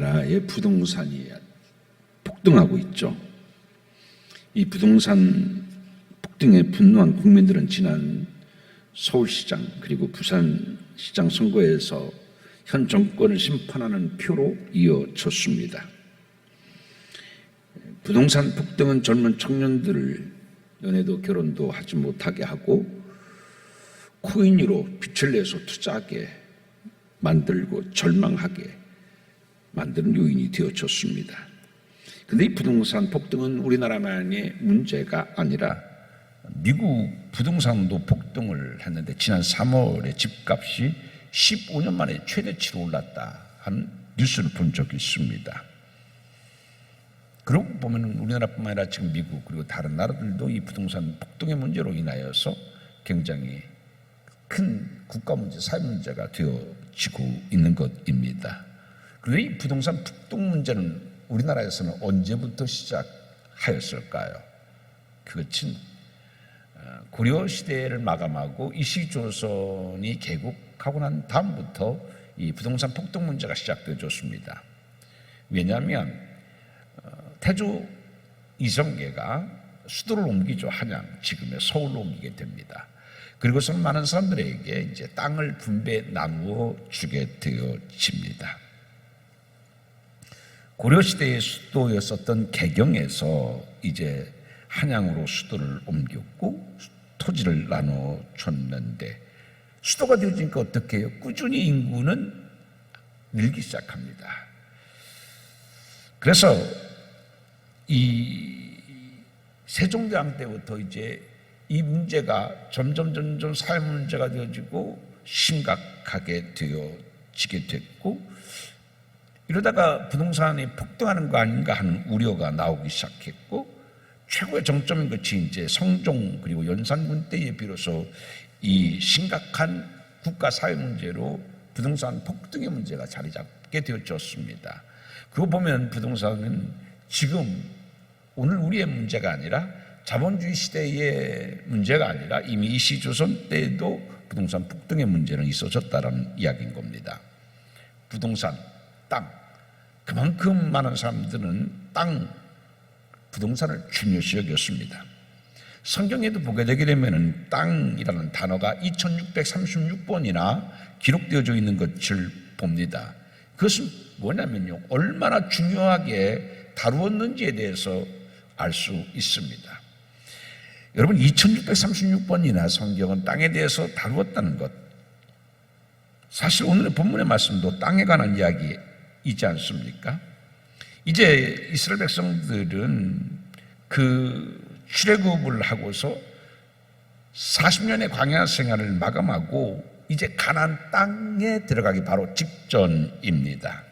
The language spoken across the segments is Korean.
우리나라의 부동산이 폭등하고 있죠. 이 부동산 폭등에 분노한 국민들은 지난 서울시장 그리고 부산시장 선거에서 현 정권을 심판하는 표로 이어졌습니다. 부동산 폭등은 젊은 청년들을 연애도 결혼도 하지 못하게 하고 코인으로 빚을 내서 투자하게 만들고 절망하게 만드는 요인이 되어졌습니다. 그런데 이 부동산 폭등은 우리나라만의 문제가 아니라 미국 부동산도 폭등을 했는데 지난 3월에 집값이 15년 만에 최대치로 올랐다 하는 뉴스를 본 적이 있습니다. 그러고 보면 우리나라뿐만 아니라 지금 미국 그리고 다른 나라들도 이 부동산 폭등의 문제로 인하여서 굉장히 큰 국가 문제, 사회 문제가 되어지고 있는 것입니다. 그런데 이 부동산 폭등 문제는 우리나라에서는 언제부터 시작하였을까요? 그것은 고려 시대를 마감하고 이시조선이 개국하고 난 다음부터 이 부동산 폭등 문제가 시작되어졌습니다. 왜냐하면 태조 이성계가 수도를 옮기죠. 한양, 지금의 서울로 옮기게 됩니다. 그리고서 많은 사람들에게 이제 땅을 분배 나누어 주게 되어집니다. 고려 시대의 수도였었던 개경에서 이제 한양으로 수도를 옮겼고 토지를 나눠 줬는데 수도가 되어지니까 어떻게 해요? 꾸준히 인구는 늘기 시작합니다. 그래서 이 세종대왕 때부터 이제 이 문제가 점점 사회 문제가 되어지고 심각하게 되어지게 됐고 이러다가 부동산이 폭등하는 거 아닌가 하는 우려가 나오기 시작했고 최고의 정점인 것이 이제 성종 그리고 연산군 때에 비로소 이 심각한 국가 사회 문제로 부동산 폭등의 문제가 자리 잡게 되어졌습니다. 그거 보면 부동산은 지금 오늘 우리의 문제가 아니라 자본주의 시대의 문제가 아니라 이미 이시조선 때에도 부동산 폭등의 문제는 있어졌다는 이야기인 겁니다. 부동산, 땅, 그만큼 많은 사람들은 부동산을 중요시 여겼습니다. 성경에도 보게 되게 되면 땅이라는 단어가 2636번이나 기록되어져 있는 것을 봅니다. 그것은 뭐냐면요, 얼마나 중요하게 다루었는지에 대해서 알 수 있습니다. 여러분 2636번이나 성경은 땅에 대해서 다루었다는 것, 사실 오늘의 본문의 말씀도 땅에 관한 이야기이지 않습니까? 이제 이스라엘 백성들은 그 출애굽을 하고서 40년의 광야 생활을 마감하고 이제 가나안 땅에 들어가기 바로 직전입니다.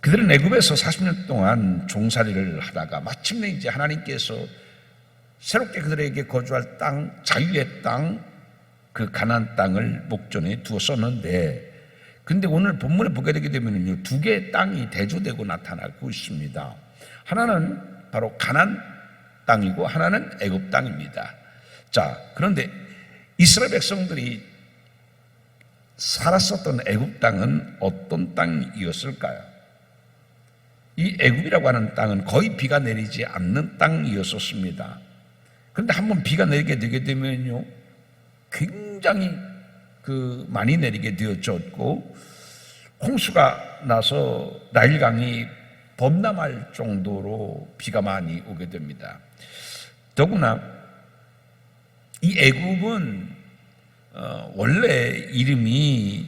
그들은 애굽에서 40년 동안 종살이를 하다가 마침내 이제 하나님께서 새롭게 그들에게 거주할 땅, 자유의 땅, 그 가나안 땅을 목전에 두었었는데, 근데 오늘 본문에 보게 되게 되면요, 두 개의 땅이 대조되고 나타나고 있습니다. 하나는 바로 가나안 땅이고 하나는 애굽 땅입니다. 자, 그런데 이스라엘 백성들이 살았었던 애굽 땅은 어떤 땅이었을까요? 이 애굽이라고 하는 땅은 거의 비가 내리지 않는 땅이었었습니다. 그런데 한번 비가 내리게 되게 되면요, 굉장히 많이 내리게 되어졌고 홍수가 나서 나일강이 범람할 정도로 비가 많이 오게 됩니다. 더구나 이 애굽은 원래 이름이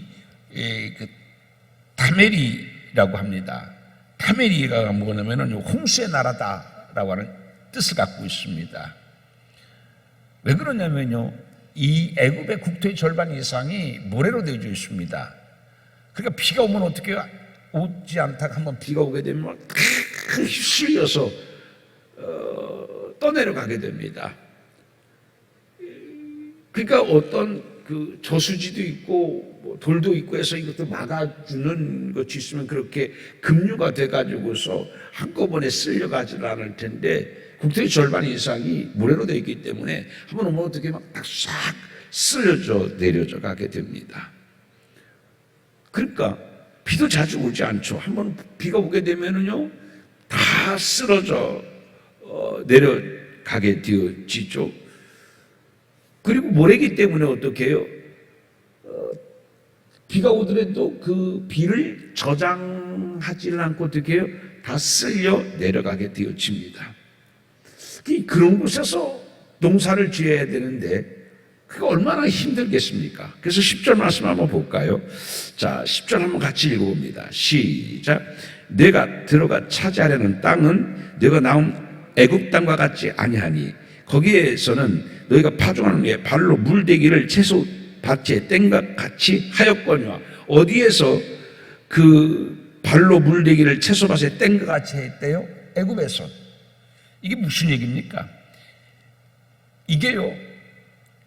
타메리라고 합니다. 타메리가 뭐냐면 홍수의 나라다라고 하는 뜻을 갖고 있습니다. 왜 그러냐면요, 이 애굽의 국토의 절반 이상이 모래로 되어져 있습니다. 그러니까 비가 오면 어떻게 오지 않다가 한번 비가 오게 되면 휩쓸려서 떠내려가게 됩니다. 그러니까 어떤 그 저수지도 있고 뭐 돌도 있고 해서 이것도 막아주는 것이 있으면 그렇게 급류가 돼가지고서 한꺼번에 쓸려가지는 않을 텐데 국토의 절반 이상이 모래로 되어 있기 때문에 한번 오면 어떻게 막 싹 쓸려져 내려져 가게 됩니다. 그러니까 비도 자주 오지 않죠. 한번 비가 오게 되면은요, 다 쓰러져 내려가게 되어지죠. 그리고 모래기 때문에 어떻게 해요? 비가 오더라도 그 비를 저장하지는 않고 어떻게 해요? 다 쓸려 내려가게 되어집니다. 그런 곳에서 농사를 지어야 되는데 그게 얼마나 힘들겠습니까? 그래서 10절 말씀 한번 볼까요? 자, 10절 한번 같이 읽어봅니다. 시작. 내가 들어가 차지하려는 땅은 너희가 나온 애굽 땅과 같지 아니하니 거기에서는 너희가 파종하는 후에 발로 물대기를 채소 밭에 땡과 같이 하였거니와. 어디에서 그 발로 물대기를 채소밭에 땡과 같이 했대요? 애굽에서. 이게 무슨 얘기입니까? 이게요,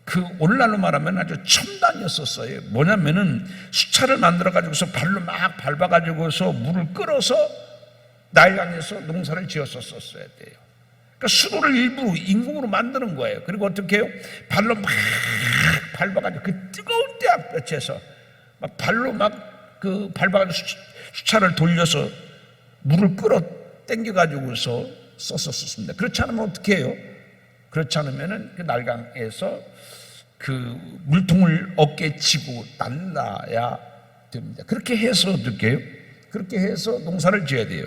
그 오늘날로 말하면 아주 첨단이었었어요. 뭐냐면은 수차를 만들어 가지고서 발로 막 밟아 가지고서 물을 끌어서 나일강에서 농사를 지었었어야 돼요. 그러니까 수도를 일부러 인공으로 만드는 거예요. 그리고 어떻게 해요? 발로 막 밟아가지고 그 뜨거운 떼약볕에서 막 발로 막 그 밟아가지고 수차를 돌려서 물을 끌어 당겨가지고서 썼었습니다. 그렇지 않으면 어떻게 해요? 그렇지 않으면은 그 날강에서 그 물통을 어깨에 치고 날라야 됩니다. 그렇게 해서 어떻게 해요? 그렇게 해서 농사를 지어야 돼요.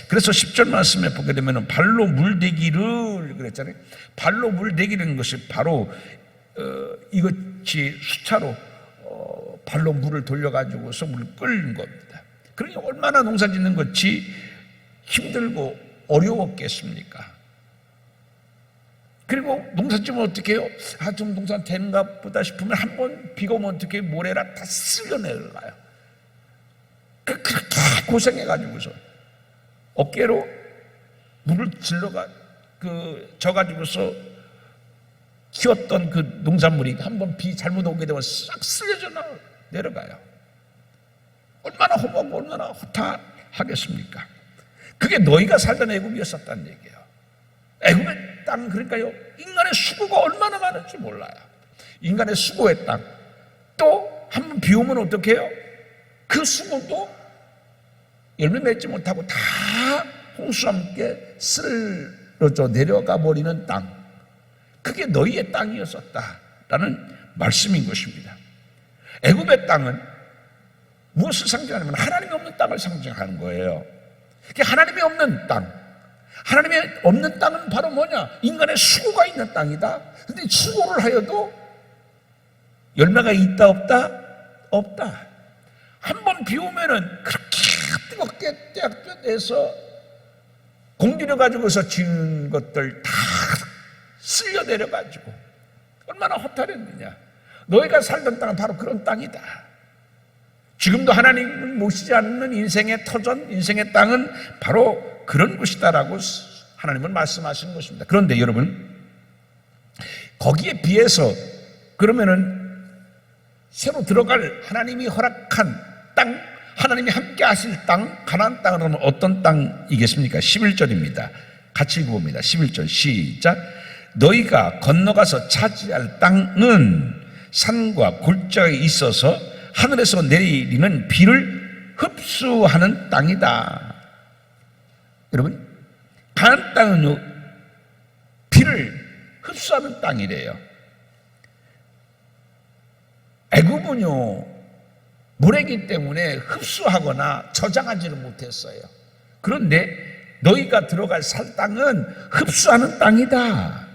그래서 10절 말씀에 보게 되면 발로 물대기를 그랬잖아요. 발로 물대기라는 것이 바로 이것이 수차로 발로 물을 돌려가지고서 물을 끓는 겁니다. 그러니 얼마나 농사 짓는 것이 힘들고 어려웠겠습니까? 그리고 농사 지으면 어떻게 해요? 좀 농사 되는가 보다 싶으면 한번 비가 오면 어떻게 해요? 모래라 다 쓸려 내려가요. 그렇게 고생해가지고서 어깨로 물을 져가지고서 키웠던 그 농산물이 한번 비 잘못 오게 되면 싹 쓸려져 내려가요. 얼마나 험하고 얼마나 허탈하겠습니까? 그게 너희가 살던 애굽이었었다는 얘기예요. 애굽의 땅, 그러니까요, 인간의 수고가 얼마나 많은지 몰라요. 인간의 수고의 땅. 또 한 번 비 오면 어떻게 해요? 그 수고도 열매 맺지 못하고 다 홍수와 함께 쓰러져 내려가 버리는 땅. 그게 너희의 땅이었었다라는 말씀인 것입니다. 애굽의 땅은 무엇을 상징하냐면 하나님이 없는 땅을 상징하는 거예요. 하나님이 없는 땅. 하나님이 없는 땅은 바로 뭐냐? 인간의 수고가 있는 땅이다. 근데 수고를 하여도 열매가 있다 없다? 없다. 한 번 비 오면은 그렇게 뜨겁게 떼약볕에서 공들여 가지고서 지은 것들 다 쓸려 내려 가지고 얼마나 허탈했느냐. 너희가 살던 땅은 바로 그런 땅이다. 지금도 하나님을 모시지 않는 인생의 터전, 인생의 땅은 바로 그런 곳이다라고 하나님은 말씀하시는 것입니다. 그런데 여러분, 거기에 비해서 그러면은 새로 들어갈 하나님이 허락한 땅, 하나님이 함께 하실 땅, 가나안 땅은 그러면 어떤 땅이겠습니까? 11절입니다. 같이 읽어봅니다. 11절 시작. 너희가 건너가서 차지할 땅은 산과 골짜기에 있어서 하늘에서 내리는 비를 흡수하는 땅이다. 여러분, 가나안 땅은요, 비를 흡수하는 땅이래요. 애굽은요, 모래기 때문에 흡수하거나 저장하지를 못했어요. 그런데 너희가 들어갈 살 땅은 흡수하는 땅이다.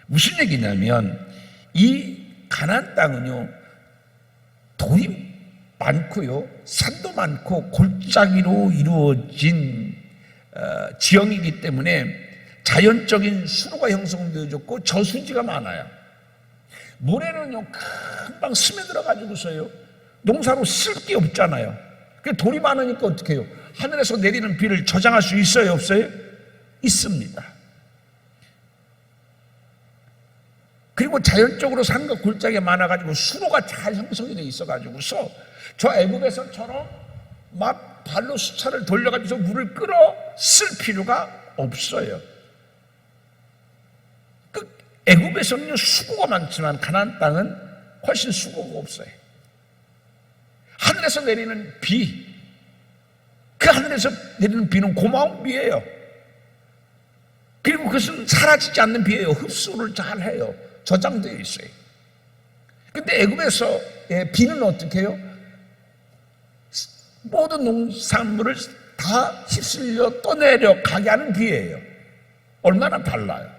무슨 얘기냐면 이 가나안 땅은요, 돌이 많고요, 산도 많고 골짜기로 이루어진 지형이기 때문에 자연적인 수로가 형성되어졌고 저수지가 많아요. 모래는요, 금방 스며들어 가지고서요, 농사로 쓸 게 없잖아요. 돌이 많으니까 어떻게 해요? 하늘에서 내리는 비를 저장할 수 있어요, 없어요? 있습니다. 그리고 자연적으로 산과 골짜기가 많아가지고 수로가 잘 형성이 돼 있어가지고서 저 애굽에서처럼 막 발로 수차를 돌려가지고 물을 끌어 쓸 필요가 없어요. 그 애굽에서는 수고가 많지만 가나안 땅은 훨씬 수고가 없어요. 하늘에서 내리는 비, 그 하늘에서 내리는 비는 고마운 비예요. 그리고 그것은 사라지지 않는 비예요. 흡수를 잘 해요. 저장되어 있어요. 근데 애굽에서의 비는 어떻게 해요? 모든 농산물을 다 휩쓸려 떠내려 가게 하는 비예요. 얼마나 달라요.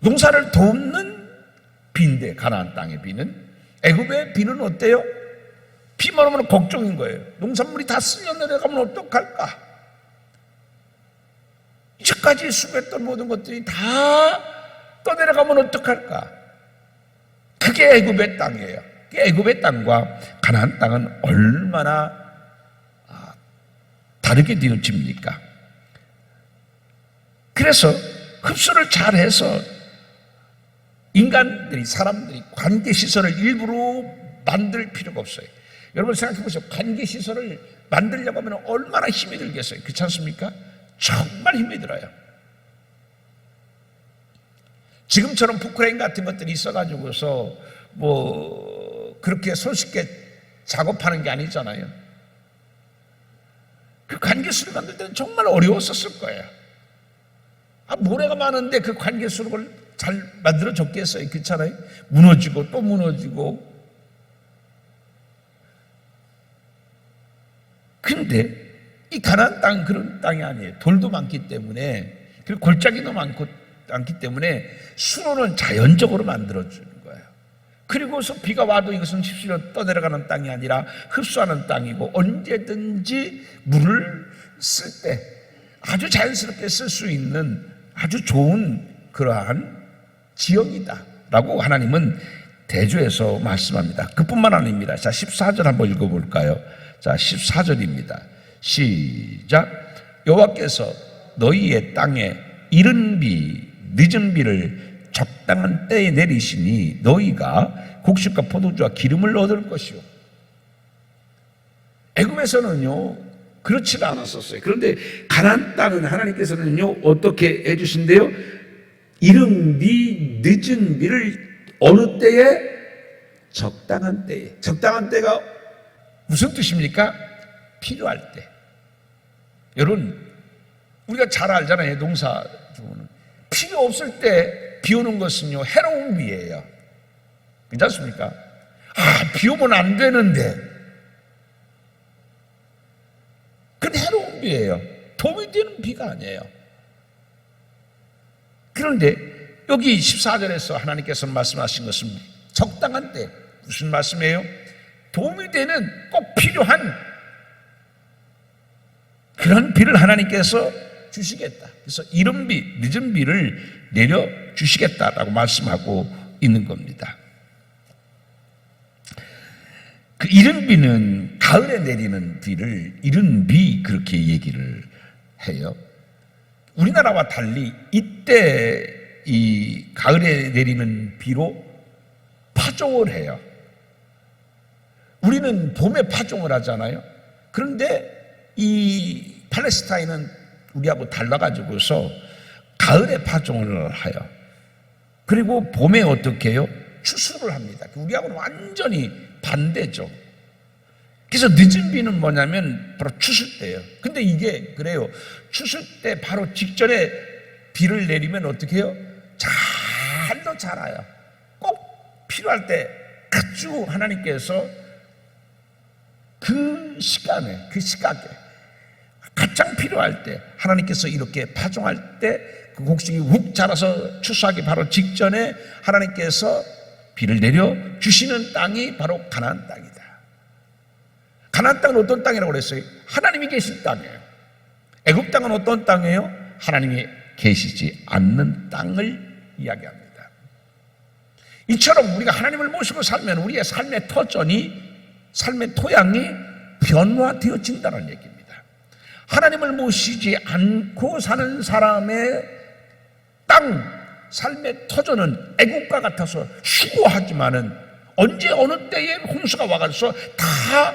농사를 돕는 비인데 가나안 땅의 비는, 애굽의 비는 어때요? 비만 오면 걱정인 거예요. 농산물이 다 쓸려 내려가면 어떡할까? 이제까지 수고했던 모든 것들이 다 떠내려가면 어떡할까? 그게 애굽의 땅이에요. 애굽의 땅과 가나안 땅은 얼마나 다르게 되어집니까? 그래서 흡수를 잘해서 인간들이, 사람들이 관계시설을 일부러 만들 필요가 없어요. 여러분 생각해 보세요. 관계시설을 만들려고 하면 얼마나 힘이 들겠어요. 그렇지 않습니까? 정말 힘이 들어요. 지금처럼 포크레인 같은 것들이 있어가지고서 뭐 그렇게 손쉽게 작업하는 게 아니잖아요. 그 관계수를 만들 때는 정말 어려웠었을 거예요. 모래가 많은데 그 관계수를 잘 만들어줬겠어요. 그렇잖아요. 무너지고 또 무너지고. 근데 이 가나안 땅은 그런 땅이 아니에요. 돌도 많기 때문에, 그리고 골짜기도 많기 때문에 수로는 자연적으로 만들어주는 거예요. 그리고서 비가 와도 이것은 휩쓸려 떠내려가는 땅이 아니라 흡수하는 땅이고, 언제든지 물을 쓸 때 아주 자연스럽게 쓸 수 있는 아주 좋은 그러한 지역이다라고 하나님은 대조해서 말씀합니다. 그뿐만 아닙니다. 자, 14절 한번 읽어볼까요? 자, 14절입니다. 시작. 여호와께서 너희의 땅에 이른 비, 늦은 비를 적당한 때에 내리시니 너희가 곡식과 포도주와 기름을 얻을 것이요. 애굽에서는요 그렇지 않았었어요. 그런데 가나안 땅은 하나님께서는요 어떻게 해주신대요? 이른 비, 늦은 비를 어느 때에? 적당한 때에. 적당한 때가 무슨 뜻입니까? 필요할 때. 여러분 우리가 잘 알잖아요. 농사 주는 필요 없을 때 비 오는 것은요 해로운 비예요. 괜찮습니까? 비 오면 안 되는데, 그건 해로운 비예요. 도움이 되는 비가 아니에요. 그런데 여기 14절에서 하나님께서 말씀하신 것은 적당한 때. 무슨 말씀이에요? 도움이 되는, 꼭 필요한 그런 비를 하나님께서 주시겠다. 그래서 이른 비, 늦은 비를 내려 주시겠다라고 말씀하고 있는 겁니다. 그 이른 비는 가을에 내리는 비를 이른 비 그렇게 얘기를 해요. 우리나라와 달리 이때 이 가을에 내리는 비로 파종을 해요. 우리는 봄에 파종을 하잖아요. 그런데 이 팔레스타인은 우리하고 달라가지고서 가을에 파종을 해요. 그리고 봄에 어떻게 해요? 추수를 합니다. 우리하고는 완전히 반대죠. 그래서 늦은 비는 뭐냐면 바로 추수 때예요. 근데 이게 그래요. 추수 때 바로 직전에 비를 내리면 어떻게 해요? 잘도 자라요. 꼭 필요할 때 아주 하나님께서 그 시간에, 그 시각에 가장 필요할 때 하나님께서 이렇게 파종할 때 그 곡식이 훅 자라서 추수하기 바로 직전에 하나님께서 비를 내려 주시는 땅이 바로 가나안 땅이다. 가나안 땅은 어떤 땅이라고 그랬어요? 하나님이 계신 땅이에요. 애굽 땅은 어떤 땅이에요? 하나님이 계시지 않는 땅을 이야기합니다. 이처럼 우리가 하나님을 모시고 살면 우리의 삶의 터전이, 삶의 토양이 변화되어진다는 얘기입니다. 하나님을 모시지 않고 사는 사람의 땅, 삶의 터전은 애국과 같아서 수고하지만은 언제 어느 때에 홍수가 와가지고 다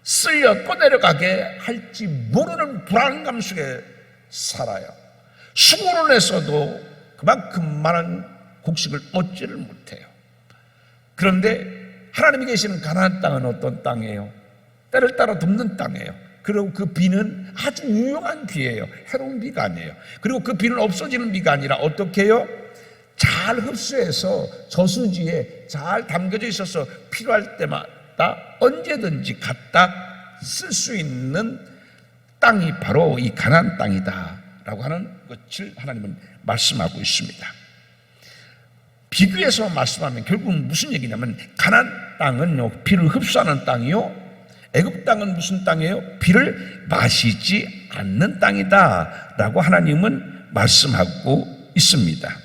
쓸려 떠내려가게 할지 모르는 불안감 속에 살아요. 수고를 해서도 그만큼 많은 곡식을 얻지를 못해요. 그런데 하나님이 계시는 가나안 땅은 어떤 땅이에요? 때를 따라 덮는 땅이에요. 그리고 그 비는 아주 유용한 비예요. 해로운 비가 아니에요. 그리고 그 비는 없어지는 비가 아니라 어떻게 해요? 잘 흡수해서 저수지에 잘 담겨져 있어서 필요할 때마다 언제든지 갖다 쓸 수 있는 땅이 바로 이 가나안 땅이다 라고 하는 것을 하나님은 말씀하고 있습니다. 비교해서 말씀하면 결국은 무슨 얘기냐면 가나안 땅은요 비를 흡수하는 땅이요, 애굽 땅은 무슨 땅이에요? 비를 마시지 않는 땅이다 라고 하나님은 말씀하고 있습니다.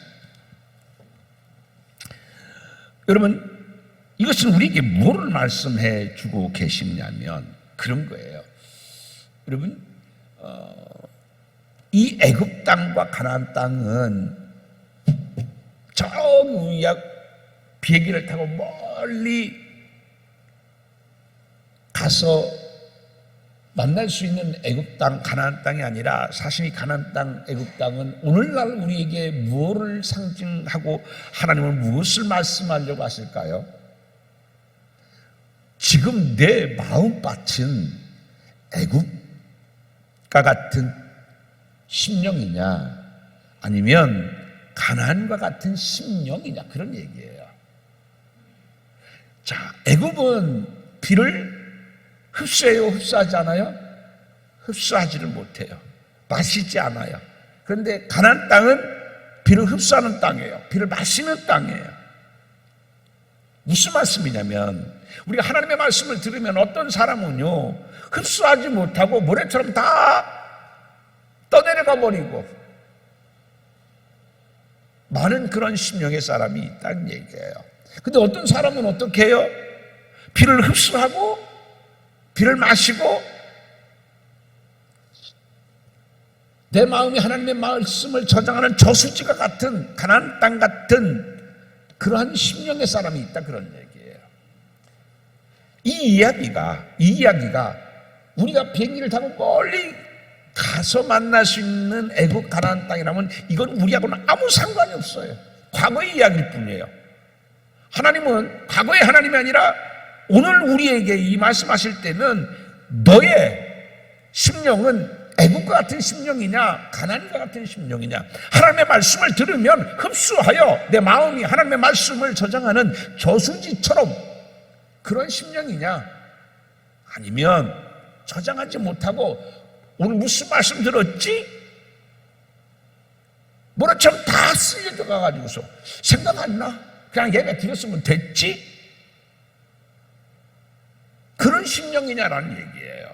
여러분, 이것은 우리에게 뭐를 말씀해 주고 계시냐면 그런 거예요. 여러분, 이 애굽 땅과 가나안 땅은 저기 위에 비행기를 타고 멀리 가서 만날 수 있는 애굽 땅, 가나안 땅이 아니라 사실 이 가나안 땅, 애굽 땅은 오늘날 우리에게 무엇을 상징하고 하나님은 무엇을 말씀하려고 하실까요? 지금 내 마음밭은 애굽과 같은 심령이냐 아니면 가나안과 같은 심령이냐 그런 얘기예요. 자, 애굽은 비를 흡수해요? 흡수하지 않아요? 흡수하지를 못해요. 마시지 않아요. 그런데 가나안 땅은 비를 흡수하는 땅이에요. 비를 마시는 땅이에요. 무슨 말씀이냐면 우리가 하나님의 말씀을 들으면 어떤 사람은요 흡수하지 못하고 모래처럼 다 떠내려가 버리고 많은 그런 심령의 사람이 있다는 얘기예요. 근데 어떤 사람은 어떻게 해요? 비를 흡수하고 비를 마시고 내 마음이 하나님의 말씀을 저장하는 저수지가 같은 가나안 땅 같은 그러한 심령의 사람이 있다 그런 얘기예요. 이 이야기가 우리가 비행기를 타고 멀리 가서 만날 수 있는 애굽 가나안 땅이라면 이건 우리하고는 아무 상관이 없어요. 과거의 이야기일 뿐이에요. 하나님은 과거의 하나님이 아니라 오늘 우리에게 이 말씀하실 때는 너의 심령은 애국과 같은 심령이냐 가나안과 같은 심령이냐, 하나님의 말씀을 들으면 흡수하여 내 마음이 하나님의 말씀을 저장하는 저수지처럼 그런 심령이냐, 아니면 저장하지 못하고 오늘 무슨 말씀 들었지? 뭐라처럼 다 쓸려 들어가가지고서 생각 안 나? 그냥 얘가 들었으면 됐지? 그런 심령이냐라는 얘기예요.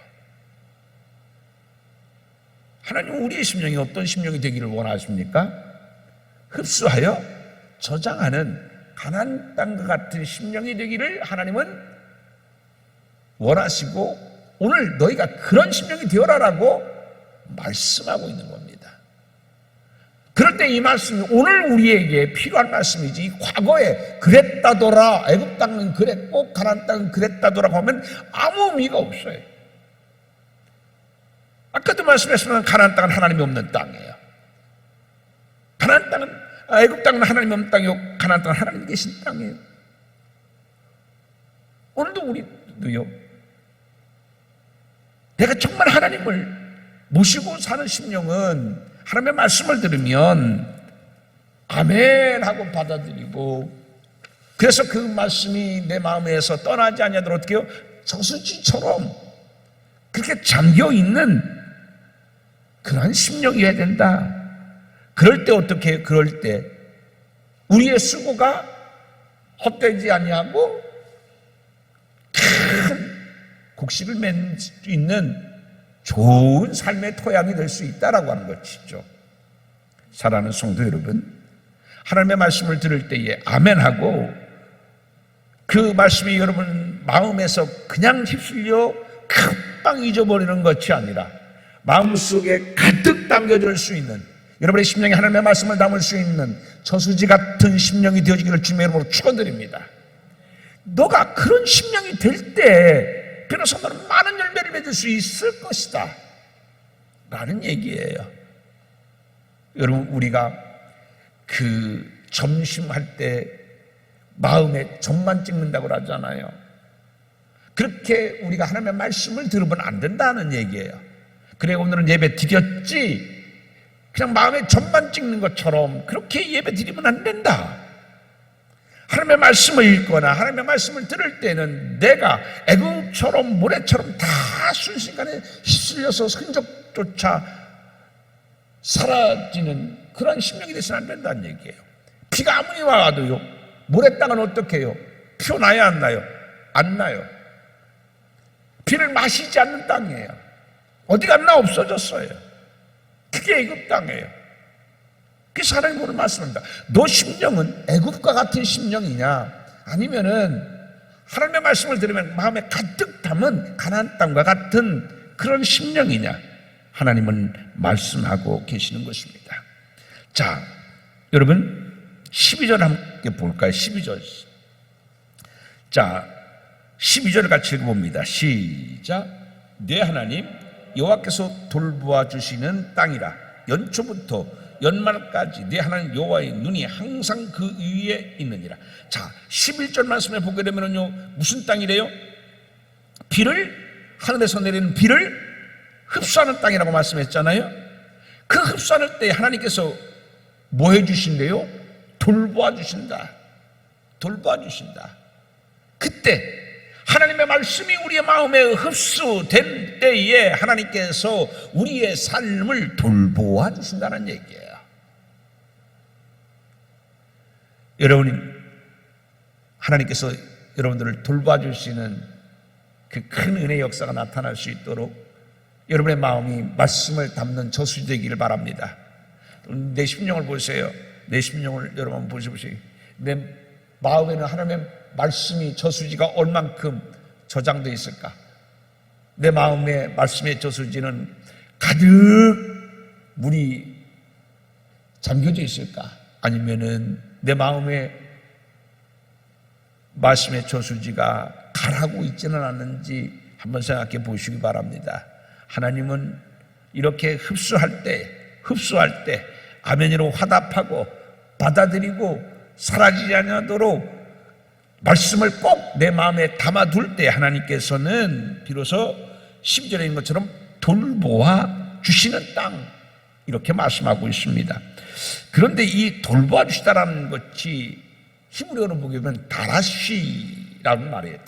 하나님은 우리의 심령이 어떤 심령이 되기를 원하십니까? 흡수하여 저장하는 가나안 땅과 같은 심령이 되기를 하나님은 원하시고 오늘 너희가 그런 심령이 되어라라고 말씀하고 있는 겁니다. 그럴 때 이 말씀이 오늘 우리에게 필요한 말씀이지, 과거에 그랬다더라, 애굽 땅은 그랬고 가나안 땅은 그랬다더라고 하면 아무 의미가 없어요. 아까도 말씀했지만 가나안 땅은 하나님이 없는 땅이에요. 가나안 땅은 애굽 땅은 하나님이 없는 땅이고 가나안 땅은 하나님이 계신 땅이에요. 오늘도 우리도요, 내가 정말 하나님을 모시고 사는 심령은 하나님의 말씀을 들으면 아멘 하고 받아들이고, 그래서 그 말씀이 내 마음에서 떠나지 않냐도록 어떻게 해요? 저수지처럼 그렇게 잠겨있는 그러한 심령이어야 된다. 그럴 때 어떻게 해요? 그럴 때 우리의 수고가 헛되지 아니하고 큰 곡식을 맺을 수 있는 좋은 삶의 토양이 될 수 있다라고 하는 것이죠. 사랑하는 성도 여러분, 하나님의 말씀을 들을 때에 아멘하고 그 말씀이 여러분 마음에서 그냥 휩쓸려 금방 잊어버리는 것이 아니라 마음속에 가득 담겨질 수 있는, 여러분의 심령에 하나님의 말씀을 담을 수 있는 저수지 같은 심령이 되어지기를 주님의 이름으로 축원드립니다. 너가 그런 심령이 될 때 비로소 너는 많은 열매를 맺을 수 있을 것이다 라는 얘기예요. 여러분, 우리가 그 점심할 때 마음에 점만 찍는다고 하잖아요. 그렇게 우리가 하나님의 말씀을 들으면 안 된다는 얘기예요. 그래 오늘은 예배 드렸지 그냥 마음에 점만 찍는 것처럼 그렇게 예배 드리면 안 된다. 하나님의 말씀을 읽거나 하나님의 말씀을 들을 때는 내가 애국처럼 모래처럼 다 순식간에 휩쓸려서 흔적조차 사라지는 그런 심령이 되서는 안 된다는 얘기예요. 비가 아무리 와도요, 모래 땅은 어떻게 해요? 피어나야 안 나요? 안 나요. 비를 마시지 않는 땅이에요. 어디 갔나 없어졌어요. 그게 애굽 땅이에요. 그래서 하나님 오늘 말씀합니다. 너 심령은 애굽과 같은 심령이냐? 아니면은 하나님의 말씀을 들으면 마음에 가득 담은 가나안 땅과 같은 그런 심령이냐? 하나님은 말씀하고 계시는 것입니다. 자, 여러분 12절 함께 볼까요? 12절. 자, 12절을 같이 읽어봅니다. 시작. 내 하나님 여호와께서 돌보아 주시는 땅이라. 연초부터 연말까지 내 하나님 여호와의 눈이 항상 그 위에 있느니라. 자, 11절 말씀에 보게 되면요, 무슨 땅이래요? 비를, 하늘에서 내리는 비를 흡수하는 땅이라고 말씀했잖아요. 그 흡수하는 때 하나님께서 뭐 해주신대요? 돌보아 주신다. 돌보아 주신다. 그때 하나님의 말씀이 우리의 마음에 흡수된 때에 하나님께서 우리의 삶을 돌보아 주신다는 얘기예요. 여러분, 하나님께서 여러분들을 돌봐 주시는 그 큰 은혜의 역사가 나타날 수 있도록 여러분의 마음이 말씀을 담는 저수지 되기를 바랍니다. 내 심령을 보세요. 내 심령을 여러분 보시보세요. 내 마음에는 하나님의 말씀이 저수지가 얼만큼 저장되어 있을까? 내 마음의 말씀의 저수지는 가득 물이 잠겨져 있을까? 아니면은 내 마음의 말씀의 저수지가 가라고 있지는 않는지 한번 생각해 보시기 바랍니다. 하나님은 이렇게 흡수할 때 아멘으로 화답하고 받아들이고 사라지지 않도록 말씀을 꼭 내 마음에 담아둘 때 하나님께서는 비로소 10절에 있는 것처럼 돌보아 주시는 땅 이렇게 말씀하고 있습니다. 그런데 이 돌보아 주시다라는 것이 히브리어로 보게 되면 다라시라는 말이에요.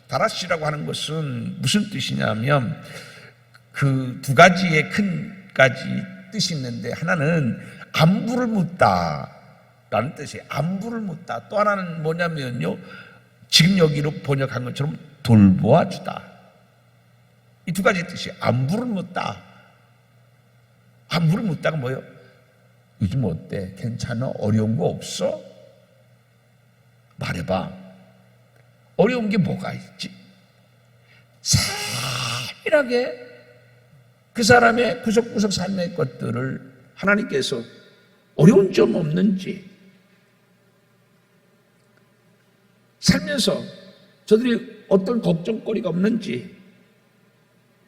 다라시라고 하는 것은 무슨 뜻이냐면 그 두 가지의 큰 가지 뜻이 있는데 하나는 안부를 묻다 라는 뜻이에요. 안부를 묻다. 또 하나는 뭐냐면요, 지금 여기로 번역한 것처럼 돌보아 주다. 이 두 가지 뜻이에요. 안부를 묻다. 안부를 묻다가 뭐예요? 요즘 어때? 괜찮아? 어려운 거 없어? 말해봐. 어려운 게 뭐가 있지? 세밀하게 그 사람의 구석구석 삶의 것들을 하나님께서 어려운 점 없는지, 살면서 저들이 어떤 걱정거리가 없는지,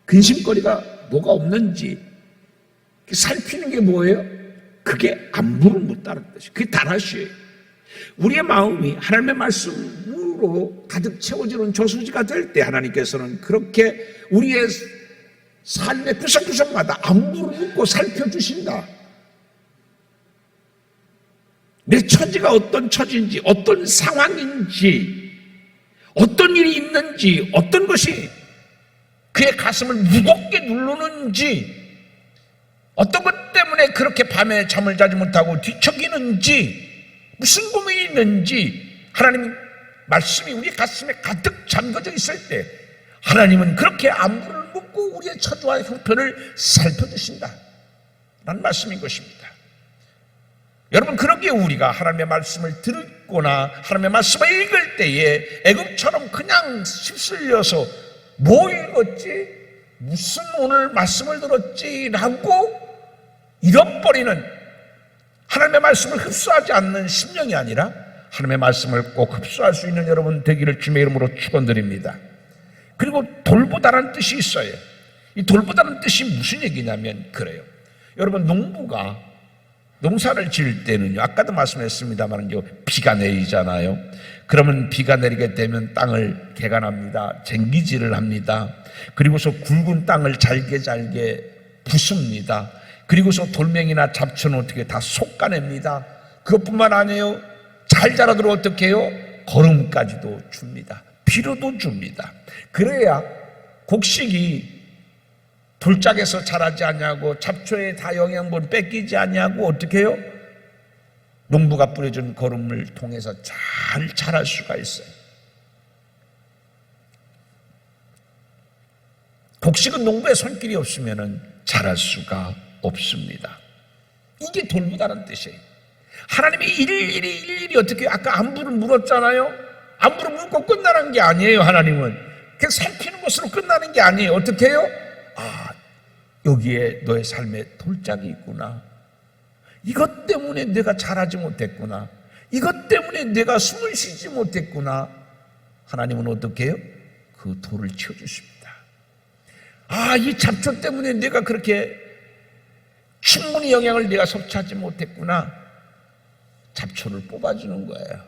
근심거리가 뭐가 없는지 살피는 게 뭐예요? 그게 안부를 묻다는 뜻이에요. 그게 다라시예요. 우리의 마음이 하나님의 말씀으로 가득 채워지는 저수지가 될 때 하나님께서는 그렇게 우리의 삶의 구석구석마다 안부를 묻고 살펴주신다. 내 처지가 어떤 처지인지, 어떤 상황인지, 어떤 일이 있는지, 어떤 것이 그의 가슴을 무겁게 누르는지, 어떤 것 때문에 그렇게 밤에 잠을 자지 못하고 뒤척이는지, 무슨 고민이 있는지 하나님 말씀이 우리 가슴에 가득 잠겨져 있을 때 하나님은 그렇게 안부를 묻고 우리의 처지와 형편을 살펴주신다 라는 말씀인 것입니다. 여러분, 그러기에 우리가 하나님의 말씀을 듣거나 하나님의 말씀을 읽을 때에 애굽처럼 그냥 휩쓸려서 뭐 읽었지? 무슨 오늘 말씀을 들었지? 라고 잃어버리는, 하나님의 말씀을 흡수하지 않는 심령이 아니라 하나님의 말씀을 꼭 흡수할 수 있는 여러분 되기를 주님의 이름으로 축원드립니다. 그리고 돌보다라는 뜻이 있어요. 이 돌보다는 뜻이 무슨 얘기냐면 그래요. 여러분, 농부가 농사를 지을 때는요, 아까도 말씀했습니다만요, 비가 내리잖아요. 그러면 비가 내리게 되면 땅을 개간합니다. 쟁기질을 합니다. 그리고서 굵은 땅을 잘게 부숩니다. 그리고서 돌멩이나 잡초는 어떻게 다 솎아냅니다. 그것뿐만 아니에요. 잘 자라도록 어떻게 해요? 거름까지도 줍니다. 비료도 줍니다. 그래야 곡식이 돌짝에서 자라지 않냐고, 잡초에 다 영양분 뺏기지 않냐고, 어떻게 해요? 농부가 뿌려준 거름을 통해서 잘 자랄 수가 있어요. 곡식은 농부의 손길이 없으면 자랄 수가 없습니다. 이게 돌보다는 뜻이에요. 하나님이 일일이 어떻게, 아까 안부를 물었잖아요. 안부를 묻고 끝나는 게 아니에요. 하나님은 그냥 살피는 것으로 끝나는 게 아니에요. 어떻게 해요? 여기에 너의 삶에 돌짝이 있구나. 이것 때문에 내가 자라지 못했구나. 이것 때문에 내가 숨을 쉬지 못했구나. 하나님은 어떻게 해요? 그 돌을 치워주십니다. 이 잡초 때문에 내가 그렇게 충분히 영양을 내가 섭취하지 못했구나. 잡초를 뽑아주는 거예요.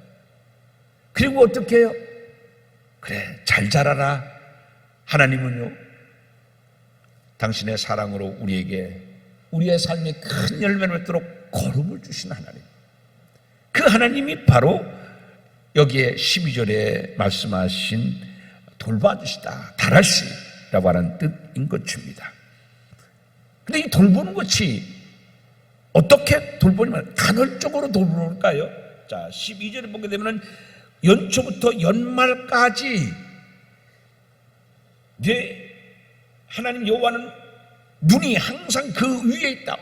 그리고 어떻게 해요? 그래, 잘 자라라. 하나님은요, 당신의 사랑으로 우리에게 우리의 삶에 큰 열매를 맺도록 거름을 주신 하나님, 그 하나님이 바로 여기에 12절에 말씀하신 돌봐주시다, 다라시라고 하는 뜻인 것입니다. 근데 이 돌보는 것이 어떻게 돌보냐면 간헐적으로 돌보는가요? 자, 12절에 보게 되면 연초부터 연말까지 내 하나님 여호와는 눈이 항상 그 위에 있다.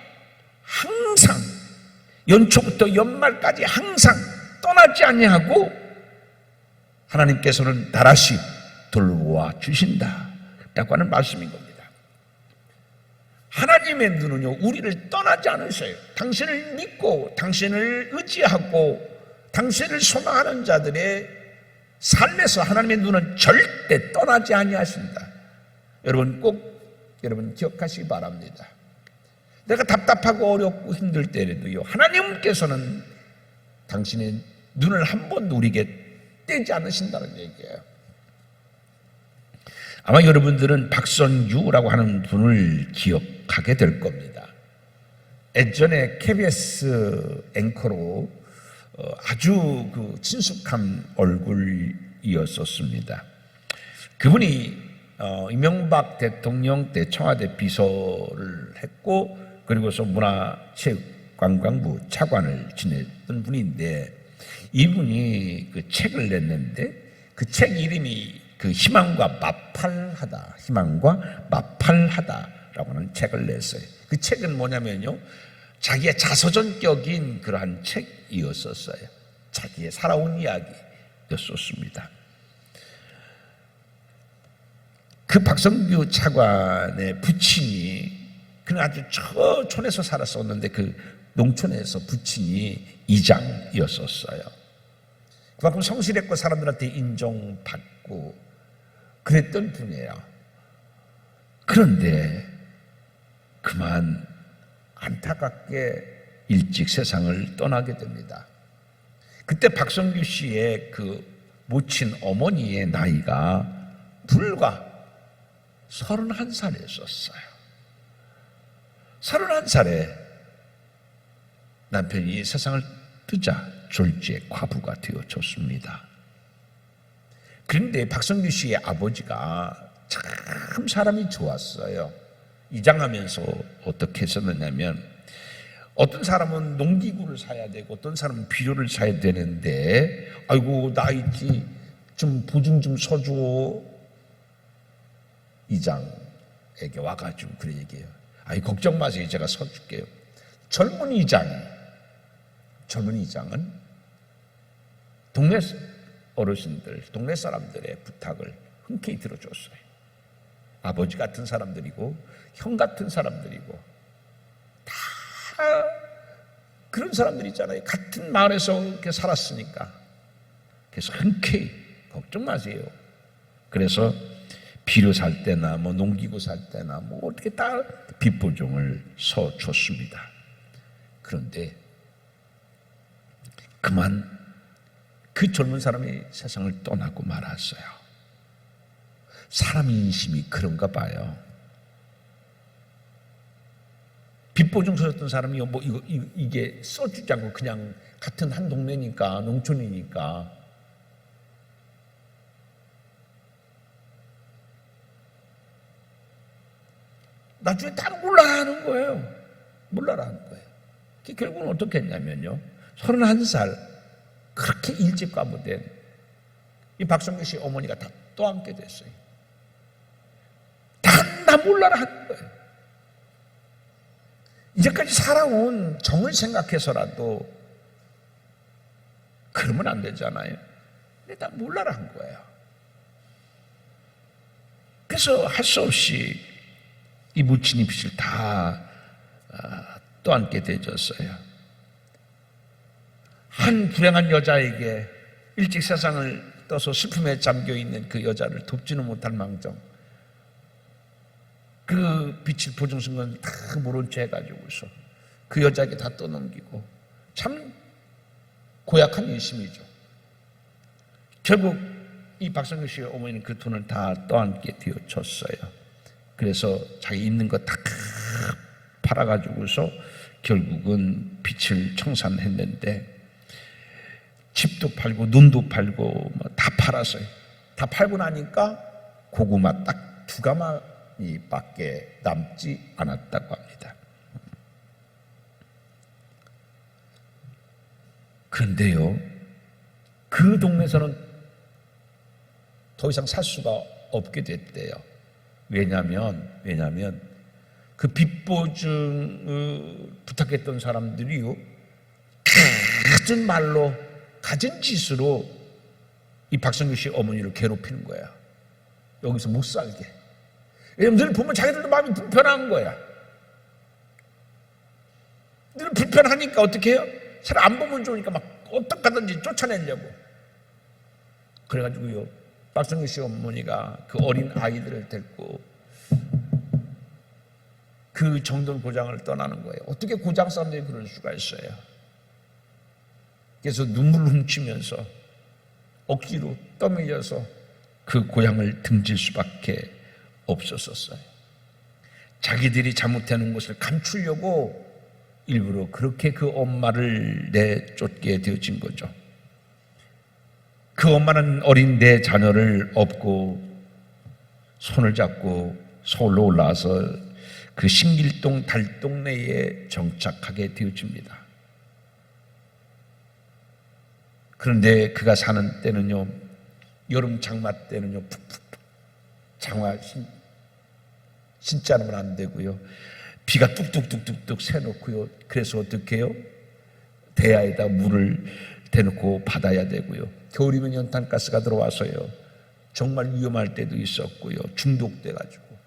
항상 연초부터 연말까지 항상 떠나지 아니하고 하나님께서는 다라시 돌보아 주신다 라고 하는 말씀인 겁니다. 하나님의 눈은요, 우리를 떠나지 않으셔요. 당신을 믿고 당신을 의지하고 당신을 소망하는 자들의 삶에서 하나님의 눈은 절대 떠나지 아니하신다. 여러분 여러분 기억하시기 바랍니다. 내가 답답하고 어렵고 힘들 때에도요, 하나님께서는 당신의 눈을 한 번도 우리에게 떼지 않으신다는 얘기예요. 아마 여러분들은 박선유라고 하는 분을 기억하게 될 겁니다. 예전에 KBS 앵커로 아주 그 친숙한 얼굴이었었습니다. 그분이 이명박 대통령 때 청와대 비서를 했고, 그리고서 문화체육관광부 차관을 지냈던 분인데, 이분이 그 책을 냈는데 그 책 이름이 그 희망과 마팔하다라고 하는 책을 냈어요. 그 책은 뭐냐면요, 자기의 자서전격인 그러한 책이었었어요. 자기의 살아온 이야기였었습니다. 그 박성규 차관의 부친이, 그는 아주 저 촌에서 살았었는데 그 농촌에서 부친이 이장이었었어요. 그만큼 성실했고 사람들한테 인정받고 그랬던 분이에요. 그런데 그만 안타깝게 일찍 세상을 떠나게 됩니다. 그때 박성규 씨의 그 모친 어머니의 나이가 불과 31살이었어요. 31살에 남편이 세상을 뜨자 졸지의 과부가 되어졌습니다. 그런데 박성규 씨의 아버지가 참 사람이 좋았어요. 이장하면서 어떻게 했었느냐면, 어떤 사람은 농기구를 사야 되고 어떤 사람은 비료를 사야 되는데, 아이고 나 있지 좀 보증 좀 서줘. 이장에게 와가지고 그래 얘기해요. 아이 걱정 마세요, 제가 서줄게요. 젊은 이장은 동네 어르신들, 동네 사람들의 부탁을 흔쾌히 들어줬어요. 아버지 같은 사람들이고 형 같은 사람들이고 다 그런 사람들이잖아요. 같은 마을에서 이렇게 살았으니까. 그래서 흔쾌히 걱정 마세요. 그래서 비료 살 때나 뭐 농기구 살 때나 뭐 어떻게 다 빚보증을 서줬습니다. 그런데 그만 그 젊은 사람이 세상을 떠나고 말았어요. 사람 인심이 그런가 봐요. 빚보증 서였던 사람이 뭐 이게 써주지 않고 그냥 같은 한 동네니까, 농촌이니까 나중에 다 몰라라는 거예요. 몰라라는 거예요. 결국은 어떻게 했냐면요, 31살 그렇게 일찍 과부된 이 박성규 씨 어머니가 다 떠안게 됐어요. 다 몰라라 하는 거예요. 이제까지 살아온 정을 생각해서라도 그러면 안 되잖아요. 근데 다 몰라라 한 거예요. 그래서 할 수 없이 이 무친이 빚을 다 떠안게 되졌어요. 한 불행한 여자에게 일찍 세상을 떠서 슬픔에 잠겨있는 그 여자를 돕지는 못할 망정 그 빚을 보증쓴 건 다 모른 채 해가지고서 그 여자에게 다 떠넘기고, 참 고약한 인심이죠. 결국 이 박성규 씨의 어머니는 그 돈을 다 떠안게 되어졌어요. 그래서 자기 있는 거 다 팔아가지고서 결국은 빚을 청산했는데, 집도 팔고 눈도 팔고 뭐 다 팔았어요. 다 팔고 나니까 고구마 딱 2가마니밖에 남지 않았다고 합니다. 그런데요, 그 동네에서는 더 이상 살 수가 없게 됐대요. 왜냐하면 그 빚보증 부탁했던 사람들이요, 갖은 말로 갖은 짓으로 이 박성규 씨 어머니를 괴롭히는 거야. 여기서 못 살게. 왜냐면 늘 보면 자기들도 마음이 불편한 거야. 늘 불편하니까 어떻게 해요? 잘 안 보면 좋으니까 막 어떡하든지 쫓아내려고. 그래가지고요, 박성규 씨 어머니가 그 어린 아이들을 데리고 그 정돈 고장을 떠나는 거예요. 어떻게 고장 사람들이 그럴 수가 있어요? 그래서 눈물을 훔치면서 억지로 떠밀려서 그 고향을 등질 수밖에 없었어요. 자기들이 잘못하는 것을 감추려고 일부러 그렇게 그 엄마를 내쫓게 되어진 거죠. 그 엄마는 어린 내 자녀를 업고 손을 잡고 서울로 올라와서 그 신길동 달동네에 정착하게 되어집니다. 그런데 그가 사는 때는요, 여름 장마 때는요, 푹푹 장마 신지 않으면 안 되고요, 비가 뚝뚝뚝뚝뚝 새놓고요. 그래서 어떻게 해요? 대야에다 물을 대놓고 받아야 되고요. 겨울이면 연탄가스가 들어와서요, 정말 위험할 때도 있었고요. 중독돼가지고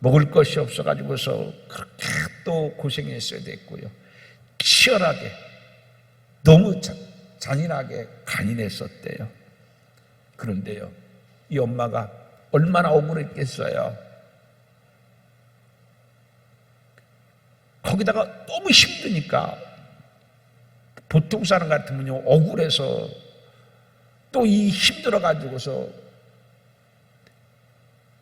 먹을 것이 없어가지고서 그렇게 또 고생했어야 됐고요. 치열하게 너무 잔인하게 간인했었대요. 그런데요, 이 엄마가 얼마나 억울했겠어요. 거기다가 너무 힘드니까 보통 사람 같으면요, 억울해서 또 이 힘들어가지고서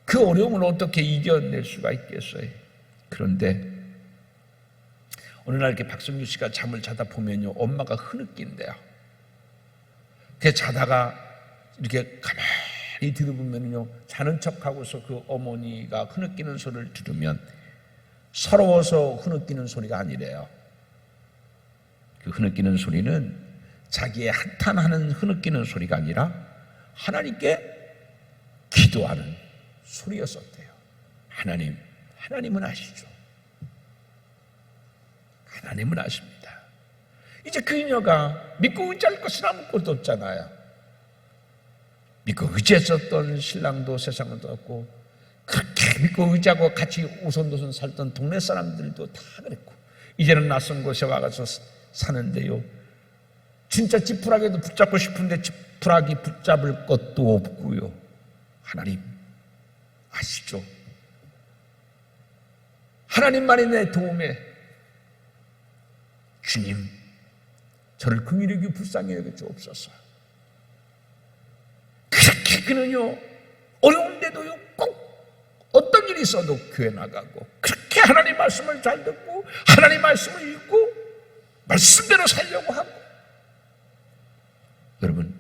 그 어려움을 어떻게 이겨낼 수가 있겠어요. 그런데 어느 날 이렇게 박성규 씨가 잠을 자다 보면요, 엄마가 흐느낀대요. 그래서 자다가 이렇게 가만히 들어보면요, 자는 척하고서 그 어머니가 흐느끼는 소리를 들으면 서러워서 흐느끼는 소리가 아니래요. 그 흐느끼는 소리는 자기의 한탄하는 흐느끼는 소리가 아니라 하나님께 기도하는 소리였었대요. 하나님은 아시죠. 하나님은 아십니다. 이제 그녀가 믿고 의지할 것은 아무것도 없잖아요. 믿고 의지했었던 신랑도 세상을 떠났고, 그렇게 믿고 의지하고 같이 오손도손 살던 동네 사람들도 다 그랬고, 이제는 낯선 곳에 와가서 사는데요, 진짜 지푸라기도 붙잡고 싶은데 지푸라기 붙잡을 것도 없고요. 하나님 아시죠? 하나님만이 내 도움에 주님, 저를 긍휼히 여겨 불쌍히 여겨 주옵소서. 그렇게 그는요, 어려운데도요, 꼭 어떤 일이 있어도 교회 나가고, 그렇게 하나님 말씀을 잘 듣고, 하나님 말씀을 읽고, 말씀대로 살려고 하고. 여러분,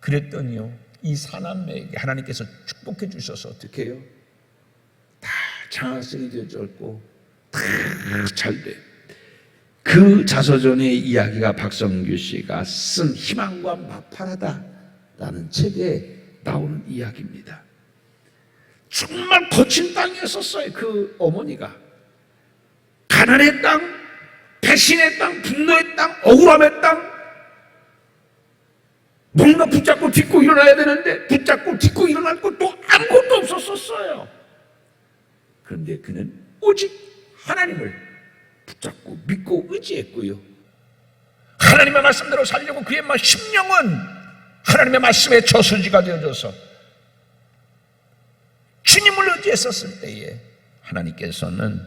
그랬더니요, 이 사남매에게 하나님께서 축복해 주셔서 어떻게 해요? 다 장학생이 되어졌고, 다 잘 돼. 그 자서전의 이야기가 박성규 씨가 쓴 희망과 마파라다라는 책에 나오는 이야기입니다. 정말 거친 땅이었었어요. 그 어머니가 가난의 땅, 배신의 땅, 분노의 땅, 억울함의 땅, 뭔가 붙잡고 딛고 일어나야 되는데 붙잡고 딛고 일어날 것도 아무것도 없었었어요. 그런데 그는 오직 하나님을 붙잡고 믿고 의지했고요, 하나님의 말씀대로 살려고 그의 심령은 하나님의 말씀의 저수지가 되어져서 주님을 의지했었을 때에 하나님께서는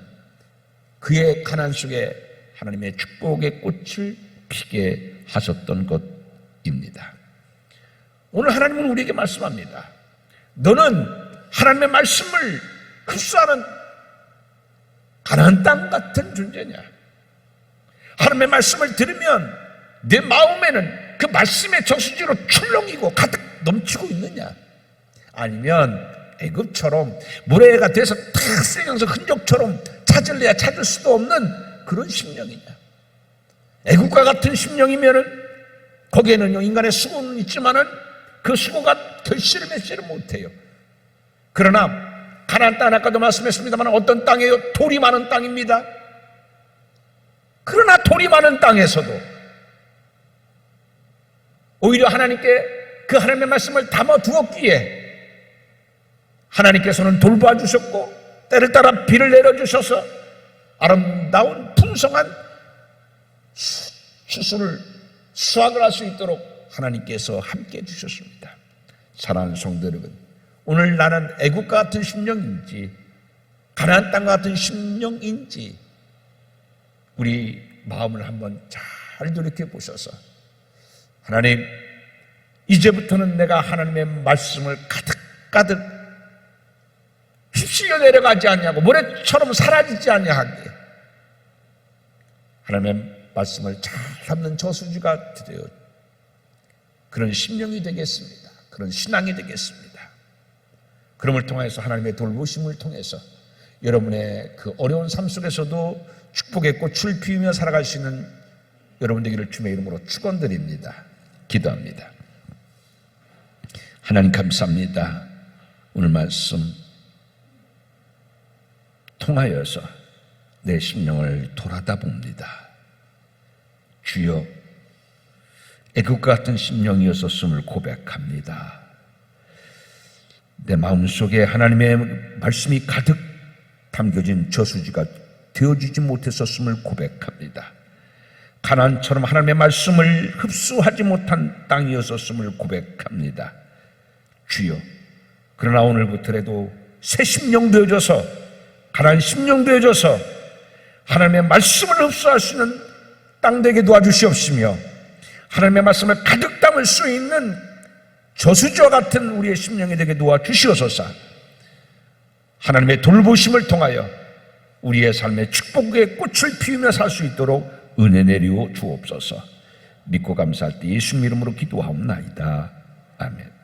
그의 가난 속에 하나님의 축복의 꽃을 피게 하셨던 것입니다. 오늘 하나님은 우리에게 말씀합니다. 너는 하나님의 말씀을 흡수하는 가나안 땅 같은 존재냐? 하나님의 말씀을 들으면 내 마음에는 그 말씀의 저수지로 출렁이고 가득 넘치고 있느냐? 아니면 애굽처럼 모래가 돼서 탁 쓰면서 흔적처럼 찾을래야 찾을 수도 없는 그런 심령이냐? 애굽과 같은 심령이면은 거기에는 인간의 수고는 있지만은 그 수고가 결실을 맺지를 못해요. 그러나 가나안 땅은 아까도 말씀했습니다만 어떤 땅이에요? 돌이 많은 땅입니다. 그러나 돌이 많은 땅에서도 오히려 하나님께 그 하나님의 말씀을 담아두었기에 하나님께서는 돌봐주셨고 때를 따라 비를 내려주셔서 아름다운 풍성한 추수를 수확을 할 수 있도록 하나님께서 함께 해주셨습니다. 사랑하는 성도 여러분, 오늘 나는 애국과 같은 심령인지 가나안 땅과 같은 심령인지 우리 마음을 한번 잘 돌이켜 보셔서 하나님, 이제부터는 내가 하나님의 말씀을 가득가득 휩쓸려 내려가지 않냐고 모래처럼 사라지지 않냐하게 하나님의 말씀을 잘 담는 저수지가 되어 그런 심령이 되겠습니다. 그런 신앙이 되겠습니다. 그럼을 통해서 하나님의 돌보심을 통해서 여러분의 그 어려운 삶 속에서도 축복의 꽃을 피우며 살아갈 수 있는 여러분 되기를 주님의 이름으로 축원드립니다. 기도합니다. 하나님 감사합니다. 오늘 말씀 통하여서 내 심령을 돌아다 봅니다. 주여, 애국과 같은 심령이었었음을 고백합니다. 내 마음속에 하나님의 말씀이 가득 담겨진 저수지가 되어지지 못했었음을 고백합니다. 가나안처럼 하나님의 말씀을 흡수하지 못한 땅이었었음을 고백합니다. 주여, 그러나 오늘부터라도 새 심령 되어져서 가나안 심령 되어져서 하나님의 말씀을 흡수할 수 있는 땅 되게 도와주시옵시며 하나님의 말씀을 가득 담을 수 있는 저수지와 같은 우리의 심령이 되게 도와주시옵소서. 하나님의 돌보심을 통하여 우리의 삶의 축복의 꽃을 피우며 살 수 있도록 은혜 내리어 주옵소서. 믿고 감사할 때 예수님 이름으로 기도하옵나이다. 아멘.